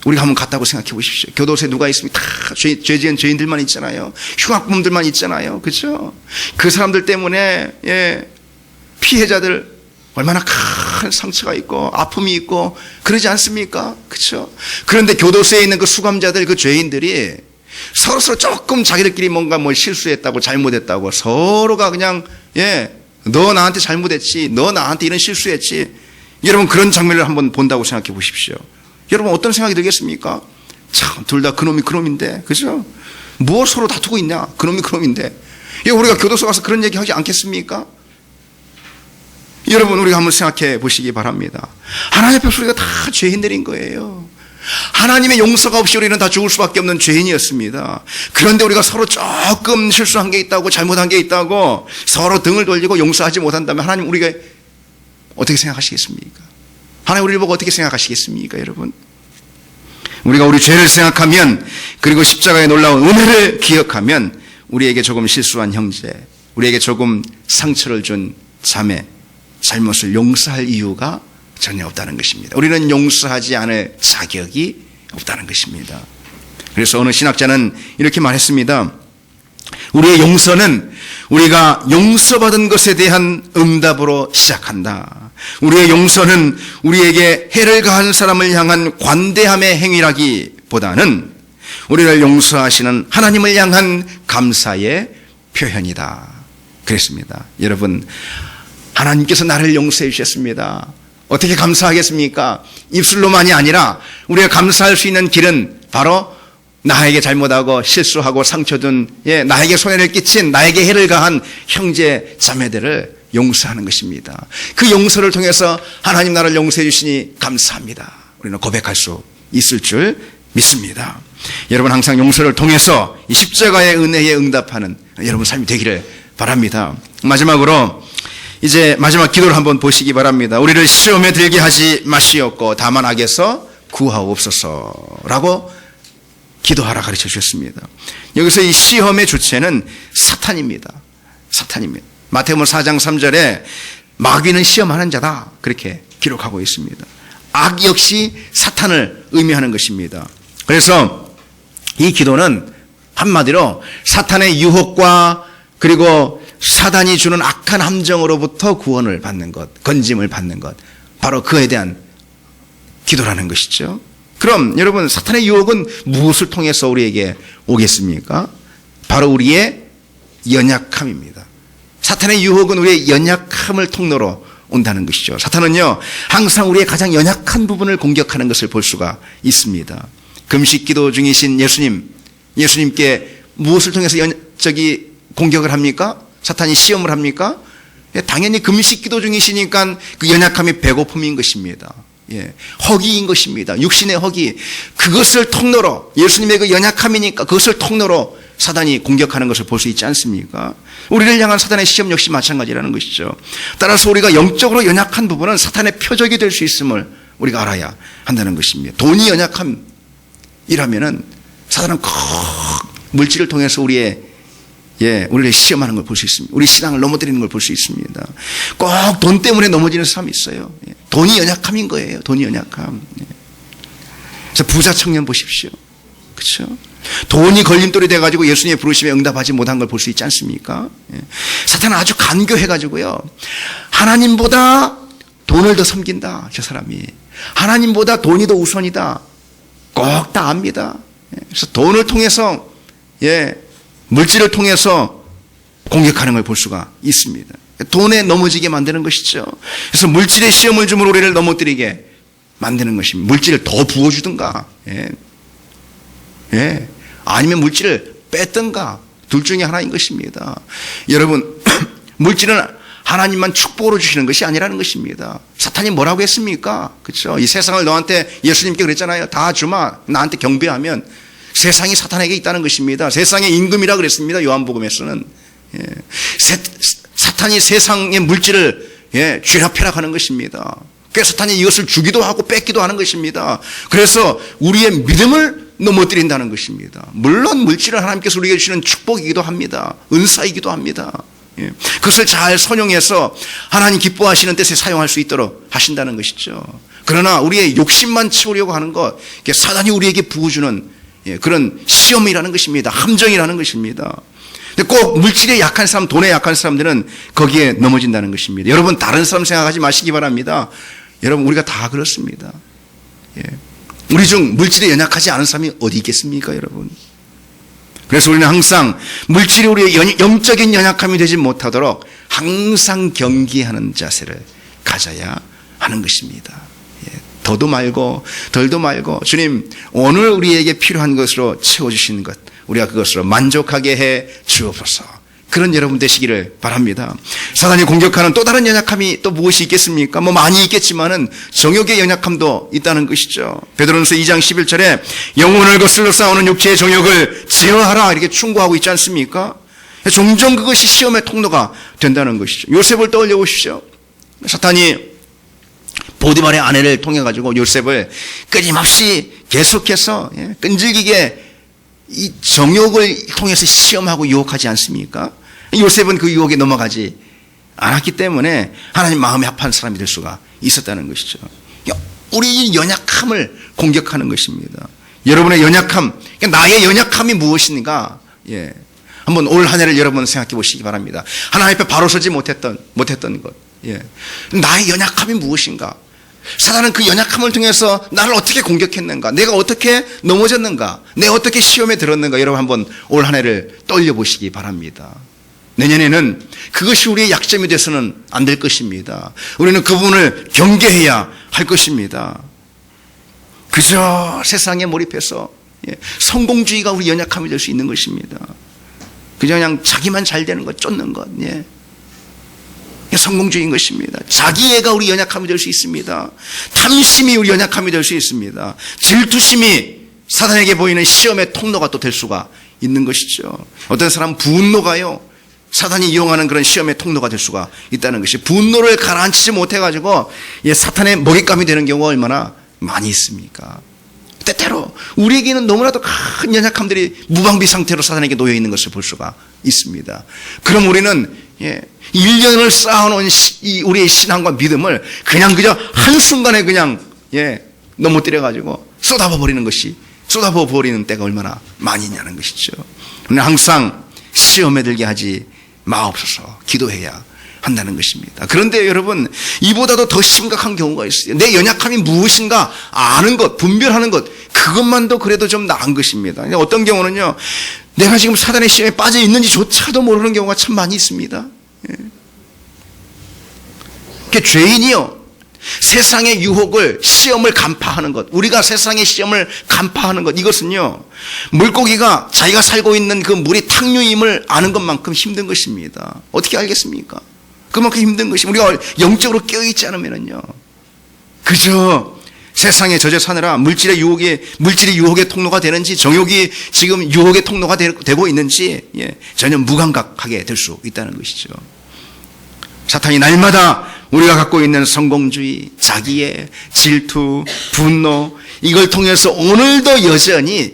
우리가 한번 갔다고 생각해 보십시오. 교도소에 누가 있습니까? 다 죄 지은 죄인들만 있잖아요. 흉악범들만 있잖아요. 그렇죠? 그 사람들 때문에 피해자들 얼마나 큰 상처가 있고 아픔이 있고 그러지 않습니까? 그렇죠? 그런데 교도소에 있는 그 수감자들, 그 죄인들이 서로 조금 자기들끼리 뭔가 실수했다고 잘못했다고 서로가 그냥 너 나한테 잘못했지, 너 나한테 이런 실수했지. 여러분, 그런 장면을 한번 본다고 생각해 보십시오. 여러분, 어떤 생각이 들겠습니까? 참, 둘 다 그놈이 그놈인데, 그죠? 뭐 서로 다투고 있냐? 그놈이 그놈인데. 우리가 교도소 가서 그런 얘기 하지 않겠습니까? 여러분, 우리가 한번 생각해 보시기 바랍니다. 하나님 앞에서 우리가 다 죄인들인 거예요. 하나님의 용서가 없이 우리는 다 죽을 수밖에 없는 죄인이었습니다. 그런데 우리가 서로 조금 실수한 게 있다고, 잘못한 게 있다고 서로 등을 돌리고 용서하지 못한다면 하나님 우리가 어떻게 생각하시겠습니까? 하나님 우리를 보고 어떻게 생각하시겠습니까, 여러분? 우리가 우리 죄를 생각하면, 그리고 십자가의 놀라운 은혜를 기억하면, 우리에게 조금 실수한 형제, 우리에게 조금 상처를 준 자매, 잘못을 용서할 이유가 전혀 없다는 것입니다. 우리는 용서하지 않을 자격이 없다는 것입니다. 그래서 어느 신학자는 이렇게 말했습니다. 우리의 용서는 우리가 용서받은 것에 대한 응답으로 시작한다. 우리의 용서는 우리에게 해를 가한 사람을 향한 관대함의 행위라기보다는 우리를 용서하시는 하나님을 향한 감사의 표현이다. 그랬습니다. 여러분, 하나님께서 나를 용서해 주셨습니다. 어떻게 감사하겠습니까? 입술로만이 아니라 우리가 감사할 수 있는 길은 바로 나에게 잘못하고 실수하고 상처 준, 나에게 손해를 끼친, 나에게 해를 가한 형제 자매들을 용서하는 것입니다. 그 용서를 통해서 하나님 나를 용서해 주시니 감사합니다. 우리는 고백할 수 있을 줄 믿습니다. 여러분, 항상 용서를 통해서 이 십자가의 은혜에 응답하는 여러분 삶이 되기를 바랍니다. 마지막으로 이제 마지막 기도를 한번 보시기 바랍니다. 우리를 시험에 들게 하지 마시옵고 다만 악에서 구하옵소서라고 기도하라 가르쳐 주셨습니다. 여기서 이 시험의 주체는 사탄입니다. 사탄입니다. 마태복음 4장 3절에 마귀는 시험하는 자다 그렇게 기록하고 있습니다. 악 역시 사탄을 의미하는 것입니다. 그래서 이 기도는 한마디로 사탄의 유혹과 그리고 사단이 주는 악한 함정으로부터 구원을 받는 것, 건짐을 받는 것, 바로 그에 대한 기도라는 것이죠. 그럼 여러분, 사탄의 유혹은 무엇을 통해서 우리에게 오겠습니까? 바로 우리의 연약함입니다. 사탄의 유혹은 우리의 연약함을 통로로 온다는 것이죠. 사탄은요, 항상 우리의 가장 연약한 부분을 공격하는 것을 볼 수가 있습니다. 금식 기도 중이신 예수님께 무엇을 통해서 공격을 합니까? 사탄이 시험을 합니까? 당연히 금식 기도 중이시니까 그 연약함이 배고픔인 것입니다. 허기인 것입니다. 육신의 허기. 그것을 통로로, 예수님의 그 연약함이니까 그것을 통로로 사단이 공격하는 것을 볼 수 있지 않습니까? 우리를 향한 사단의 시험 역시 마찬가지라는 것이죠. 따라서 우리가 영적으로 연약한 부분은 사탄의 표적이 될 수 있음을 우리가 알아야 한다는 것입니다. 돈이 연약함이라면은 사단은 꼭 물질을 통해서 우리를 시험하는 걸 볼 수 있습니다. 우리 신앙을 넘어뜨리는 걸 볼 수 있습니다. 꼭 돈 때문에 넘어지는 사람이 있어요. 돈이 연약함인 거예요. 돈이 연약함. 그래서 부자 청년 보십시오. 그렇죠? 돈이 걸림돌이 돼가지고 예수님의 부르심에 응답하지 못한 걸 볼 수 있지 않습니까? 사탄은 아주 간교해가지고요, 하나님보다 돈을 더 섬긴다. 저 사람이 하나님보다 돈이 더 우선이다. 꼭 다 압니다. 그래서 돈을 통해서, 물질을 통해서 공격하는 걸 볼 수가 있습니다. 돈에 넘어지게 만드는 것이죠. 그래서 물질의 시험을 주므로 우리를 넘어뜨리게 만드는 것입니다. 물질을 더 부어주든가, 아니면 물질을 뺐든가, 둘 중에 하나인 것입니다. 여러분, 물질은 하나님만 축복으로 주시는 것이 아니라는 것입니다. 사탄이 뭐라고 했습니까? 그렇죠? 이 세상을 너한테, 예수님께 그랬잖아요. 다 주마. 나한테 경배하면 세상이 사탄에게 있다는 것입니다. 세상의 임금이라 그랬습니다. 요한복음에서는. 사탄이 세상의 물질을 쥐락펴락하는 것입니다. 그래서 사탄이 이것을 주기도 하고 뺏기도 하는 것입니다. 그래서 우리의 믿음을 넘어뜨린다는 것입니다. 물론 물질은 하나님께서 우리에게 주시는 축복이기도 합니다. 은사이기도 합니다. 그것을 잘 선용해서 하나님 기뻐하시는 뜻에 사용할 수 있도록 하신다는 것이죠. 그러나 우리의 욕심만 채우려고 하는 것, 사단이 우리에게 부어주는 그런 시험이라는 것입니다. 함정이라는 것입니다. 근데 꼭 물질에 약한 사람, 돈에 약한 사람들은 거기에 넘어진다는 것입니다. 여러분, 다른 사람 생각하지 마시기 바랍니다. 여러분, 우리가 다 그렇습니다. 우리 중 물질에 연약하지 않은 사람이 어디 있겠습니까, 여러분? 그래서 우리는 항상 물질이 우리의 영적인 연약함이 되지 못하도록 항상 경계하는 자세를 가져야 하는 것입니다. 더도 말고 덜도 말고 주님, 오늘 우리에게 필요한 것으로 채워주시는 것, 우리가 그것으로 만족하게 해 주옵소서. 그런 여러분 되시기를 바랍니다. 사단이 공격하는 또 다른 연약함이 또 무엇이 있겠습니까? 많이 있겠지만은 정욕의 연약함도 있다는 것이죠. 베드로전서 2장 11절에 영혼을 거슬러 싸우는 육체의 정욕을 제어하라 이렇게 충고하고 있지 않습니까? 종종 그것이 시험의 통로가 된다는 것이죠. 요셉을 떠올려 보십시오. 사탄이 보디발의 아내를 통해 가지고 요셉을 끊임없이 계속해서 끈질기게 이 정욕을 통해서 시험하고 유혹하지 않습니까? 요셉은 그 유혹에 넘어가지 않았기 때문에 하나님 마음에 합한 사람이 될 수가 있었다는 것이죠. 우리 연약함을 공격하는 것입니다. 여러분의 연약함, 나의 연약함이 무엇인가? 한번 올 한 해를 여러분 생각해 보시기 바랍니다. 하나님 앞에 바로 서지 못했던 것. 나의 연약함이 무엇인가? 사단은 그 연약함을 통해서 나를 어떻게 공격했는가? 내가 어떻게 넘어졌는가? 내가 어떻게 시험에 들었는가? 여러분 한번 올 한 해를 떠올려 보시기 바랍니다. 내년에는 그것이 우리의 약점이 돼서는 안 될 것입니다. 우리는 그 부분을 경계해야 할 것입니다. 그저 세상에 몰입해서 성공주의가 우리 연약함이 될 수 있는 것입니다. 그냥 자기만 잘 되는 것, 쫓는 것. 성공주의인 것입니다. 자기애가 우리 연약함이 될 수 있습니다. 탐심이 우리 연약함이 될 수 있습니다. 질투심이 사단에게 보이는 시험의 통로가 또 될 수가 있는 것이죠. 어떤 사람은 분노가요, 사단이 이용하는 그런 시험의 통로가 될 수가 있다는 것이, 분노를 가라앉히지 못해가지고 사탄의 먹잇감이 되는 경우가 얼마나 많이 있습니까? 때때로 우리에게는 너무나도 큰 연약함들이 무방비 상태로 사단에게 놓여 있는 것을 볼 수가 있습니다. 그럼 우리는 1년을 쌓아놓은 우리의 신앙과 믿음을 그저 한순간에 넘어뜨려가지고 쏟아부어 버리는 때가 얼마나 많이 있냐는 것이죠. 항상 시험에 들게 하지 마옵소서 기도해야 한다는 것입니다. 그런데 여러분, 이보다도 더 심각한 경우가 있어요. 내 연약함이 무엇인가 아는 것, 분별하는 것, 그것만도 그래도 좀 나은 것입니다. 어떤 경우는요, 내가 지금 사단의 시험에 빠져 있는지조차도 모르는 경우가 참 많이 있습니다. 죄인이요, 세상의 유혹을, 시험을 간파하는 것, 우리가 세상의 시험을 간파하는 것, 이것은요, 물고기가 자기가 살고 있는 그 물이 탕류임을 아는 것만큼 힘든 것입니다. 어떻게 알겠습니까? 그만큼 힘든 것이, 우리가 영적으로 깨어있지 않으면요, 그저 세상에 젖어 사느라 물질이 유혹의 통로가 되는지, 정욕이 지금 유혹의 통로가 되고 있는지 전혀 무감각하게 될 수 있다는 것이죠. 사탄이 날마다 우리가 갖고 있는 성공주의, 자기애, 질투, 분노, 이걸 통해서 오늘도 여전히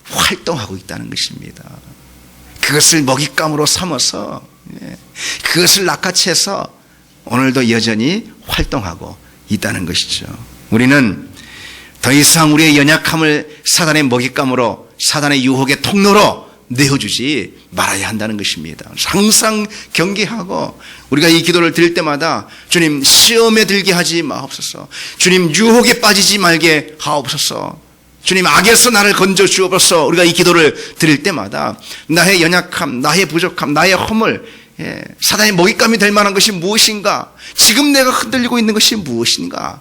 활동하고 있다는 것입니다. 그것을 먹잇감으로 삼아서, 그것을 낚아채서 오늘도 여전히 활동하고 있다는 것이죠. 우리는 더 이상 우리의 연약함을 사단의 먹잇감으로, 사단의 유혹의 통로로 내어주지 말아야 한다는 것입니다. 항상 경계하고, 우리가 이 기도를 드릴 때마다 주님, 시험에 들게 하지 마옵소서, 주님, 유혹에 빠지지 말게 하옵소서, 주님, 악에서 나를 건져 주옵소서. 우리가 이 기도를 드릴 때마다 나의 연약함, 나의 부족함, 나의 허물, 사단의 먹잇감이 될 만한 것이 무엇인가, 지금 내가 흔들리고 있는 것이 무엇인가,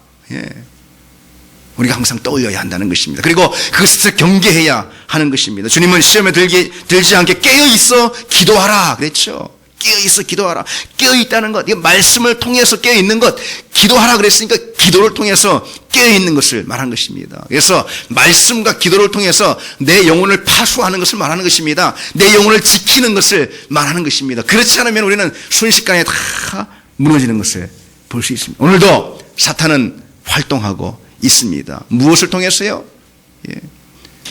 우리가 항상 떠올려야 한다는 것입니다. 그리고 그것을 경계해야 하는 것입니다. 주님은 시험에 들지 않게 깨어있어 기도하라 그랬죠. 깨어있어 기도하라. 깨어있다는 것, 말씀을 통해서 깨어있는 것, 기도하라 그랬으니까 기도를 통해서 깨어있는 것을 말한 것입니다. 그래서 말씀과 기도를 통해서 내 영혼을 파수하는 것을 말하는 것입니다. 내 영혼을 지키는 것을 말하는 것입니다. 그렇지 않으면 우리는 순식간에 다 무너지는 것을 볼 수 있습니다. 오늘도 사탄은 활동하고 있습니다. 무엇을 통해서요?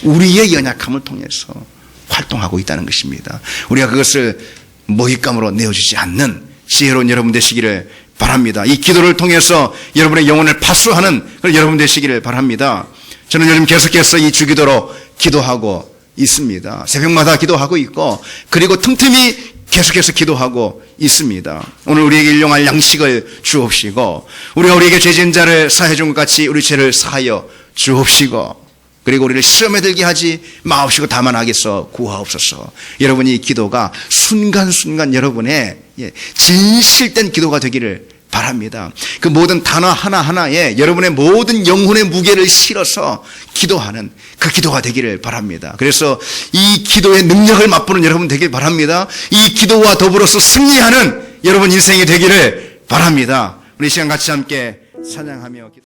우리의 연약함을 통해서 활동하고 있다는 것입니다. 우리가 그것을 먹잇감으로 내어주지 않는 지혜로운 여러분 되시기를 바랍니다. 이 기도를 통해서 여러분의 영혼을 파수하는 그런 여러분 되시기를 바랍니다. 저는 요즘 계속해서 이 주기도로 기도하고 있습니다. 새벽마다 기도하고 있고, 그리고 틈틈이 계속해서 기도하고 있습니다. 오늘 우리에게 일용할 양식을 주옵시고, 우리가 우리에게 죄진 자를 사해 준 것 같이 우리 죄를 사하여 주옵시고, 그리고 우리를 시험에 들게 하지 마옵시고 다만 악에서 구하옵소서. 여러분이 기도가 순간순간 여러분의 진실된 기도가 되기를 바랍니다. 그 모든 단어 하나하나에 여러분의 모든 영혼의 무게를 실어서 기도하는 그 기도가 되기를 바랍니다. 그래서 이 기도의 능력을 맛보는 여러분 되길 바랍니다. 이 기도와 더불어서 승리하는 여러분 인생이 되기를 바랍니다. 우리 시간 같이 함께 찬양하며